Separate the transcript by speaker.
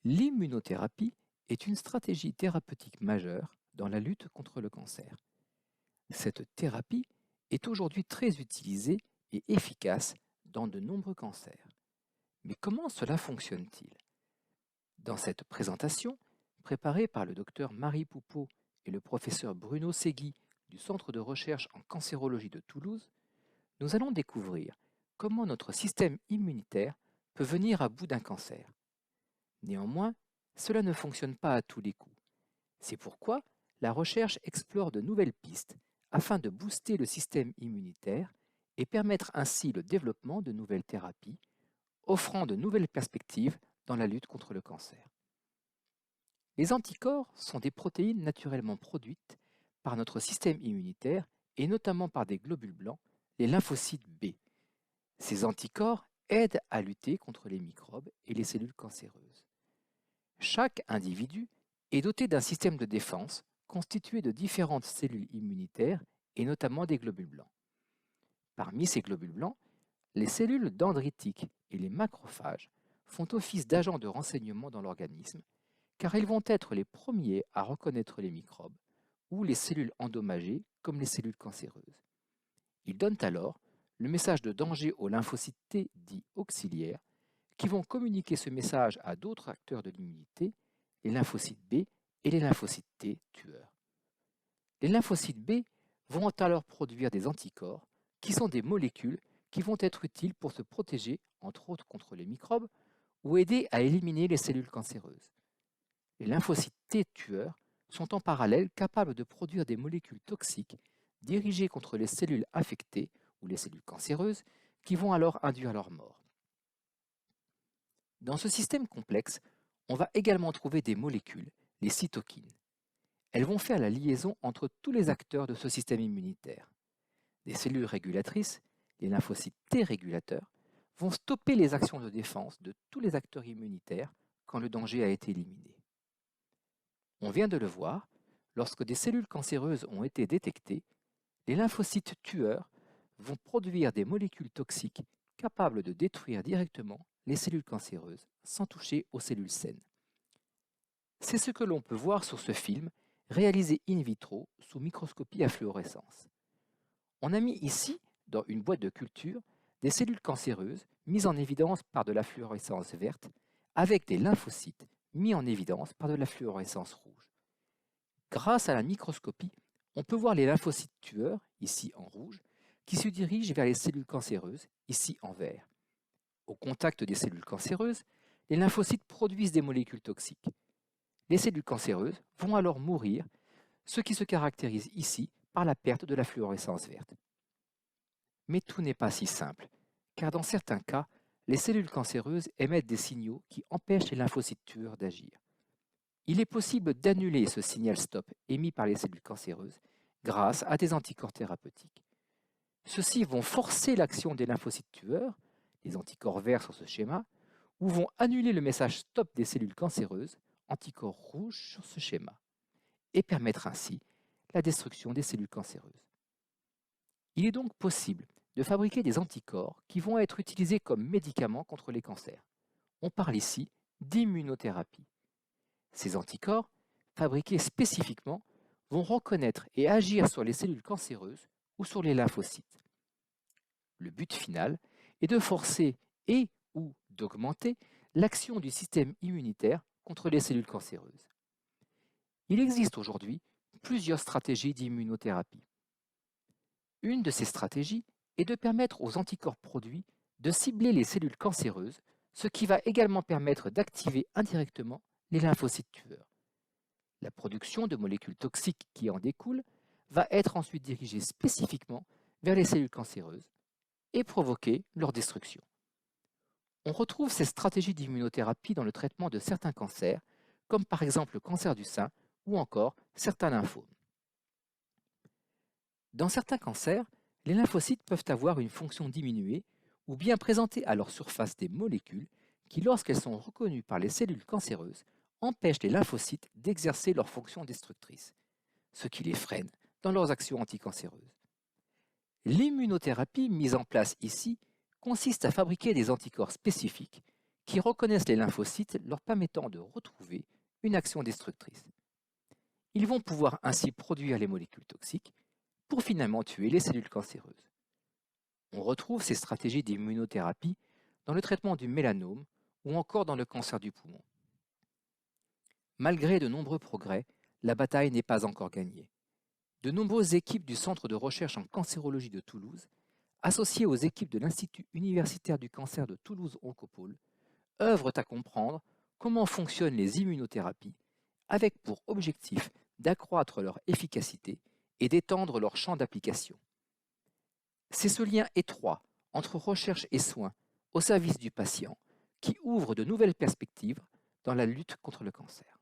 Speaker 1: L'immunothérapie est une stratégie thérapeutique majeure dans la lutte contre le cancer. Cette thérapie est aujourd'hui très utilisée et efficace dans de nombreux cancers. Mais comment cela fonctionne-t-il? Dans cette présentation, préparée par le docteur Marie Poupeau et le professeur Bruno Segui du Centre de recherche en cancérologie de Toulouse, nous allons découvrir comment notre système immunitaire peut venir à bout d'un cancer. Néanmoins, cela ne fonctionne pas à tous les coups. C'est pourquoi la recherche explore de nouvelles pistes afin de booster le système immunitaire et permettre ainsi le développement de nouvelles thérapies, offrant de nouvelles perspectives dans la lutte contre le cancer. Les anticorps sont des protéines naturellement produites par notre système immunitaire et notamment par des globules blancs, les lymphocytes B. Ces anticorps aident à lutter contre les microbes et les cellules cancéreuses. Chaque individu est doté d'un système de défense constitué de différentes cellules immunitaires et notamment des globules blancs. Parmi ces globules blancs, les cellules dendritiques et les macrophages font office d'agents de renseignement dans l'organisme car ils vont être les premiers à reconnaître les microbes ou les cellules endommagées comme les cellules cancéreuses. Ils donnent alors le message de danger aux lymphocytes T dits auxiliaires qui vont communiquer ce message à d'autres acteurs de l'immunité, les lymphocytes B et les lymphocytes T tueurs. Les lymphocytes B vont alors produire des anticorps qui sont des molécules qui vont être utiles pour se protéger, entre autres contre les microbes, ou aider à éliminer les cellules cancéreuses. Les lymphocytes T tueurs sont en parallèle capables de produire des molécules toxiques dirigées contre les cellules affectées ou les cellules cancéreuses qui vont alors induire leur mort. Dans ce système complexe, on va également trouver des molécules, les cytokines. Elles vont faire la liaison entre tous les acteurs de ce système immunitaire. Des cellules régulatrices, les lymphocytes T régulateurs, vont stopper les actions de défense de tous les acteurs immunitaires quand le danger a été éliminé. On vient de le voir, lorsque des cellules cancéreuses ont été détectées, les lymphocytes tueurs vont produire des molécules toxiques capables de détruire directement les cellules cancéreuses sans toucher aux cellules saines. C'est ce que l'on peut voir sur ce film réalisé in vitro sous microscopie à fluorescence. On a mis ici, dans une boîte de culture, des cellules cancéreuses mises en évidence par de la fluorescence verte avec des lymphocytes mis en évidence par de la fluorescence rouge. Grâce à la microscopie, on peut voir les lymphocytes tueurs, ici en rouge, qui se dirigent vers les cellules cancéreuses, ici en vert. Au contact des cellules cancéreuses, les lymphocytes produisent des molécules toxiques. Les cellules cancéreuses vont alors mourir, ce qui se caractérise ici par la perte de la fluorescence verte. Mais tout n'est pas si simple, car dans certains cas, les cellules cancéreuses émettent des signaux qui empêchent les lymphocytes tueurs d'agir. Il est possible d'annuler ce signal stop émis par les cellules cancéreuses grâce à des anticorps thérapeutiques. Ceux-ci vont forcer l'action des lymphocytes tueurs, les anticorps verts sur ce schéma, ou vont annuler le message stop des cellules cancéreuses, anticorps rouges sur ce schéma, et permettre ainsi la destruction des cellules cancéreuses. Il est donc possible de fabriquer des anticorps qui vont être utilisés comme médicaments contre les cancers. On parle ici d'immunothérapie. Ces anticorps, fabriqués spécifiquement, vont reconnaître et agir sur les cellules cancéreuses ou sur les lymphocytes. Le but final est de forcer et ou d'augmenter l'action du système immunitaire contre les cellules cancéreuses. Il existe aujourd'hui plusieurs stratégies d'immunothérapie. Une de ces stratégies est de permettre aux anticorps produits de cibler les cellules cancéreuses, ce qui va également permettre d'activer indirectement les lymphocytes tueurs. La production de molécules toxiques qui en découlent va être ensuite dirigée spécifiquement vers les cellules cancéreuses et provoquer leur destruction. On retrouve ces stratégies d'immunothérapie dans le traitement de certains cancers, comme par exemple le cancer du sein ou encore certains lymphomes. Dans certains cancers, les lymphocytes peuvent avoir une fonction diminuée ou bien présenter à leur surface des molécules qui, lorsqu'elles sont reconnues par les cellules cancéreuses, empêchent les lymphocytes d'exercer leur fonction destructrice, ce qui les freine dans leurs actions anticancéreuses. L'immunothérapie mise en place ici consiste à fabriquer des anticorps spécifiques qui reconnaissent les lymphocytes leur permettant de retrouver une action destructrice. Ils vont pouvoir ainsi produire les molécules toxiques pour finalement tuer les cellules cancéreuses. On retrouve ces stratégies d'immunothérapie dans le traitement du mélanome ou encore dans le cancer du poumon. Malgré de nombreux progrès, la bataille n'est pas encore gagnée. De nombreuses équipes du Centre de recherche en cancérologie de Toulouse, associées aux équipes de l'Institut universitaire du cancer de Toulouse-Oncopole, œuvrent à comprendre comment fonctionnent les immunothérapies, avec pour objectif d'accroître leur efficacité et d'étendre leur champ d'application. C'est ce lien étroit entre recherche et soins au service du patient qui ouvre de nouvelles perspectives dans la lutte contre le cancer.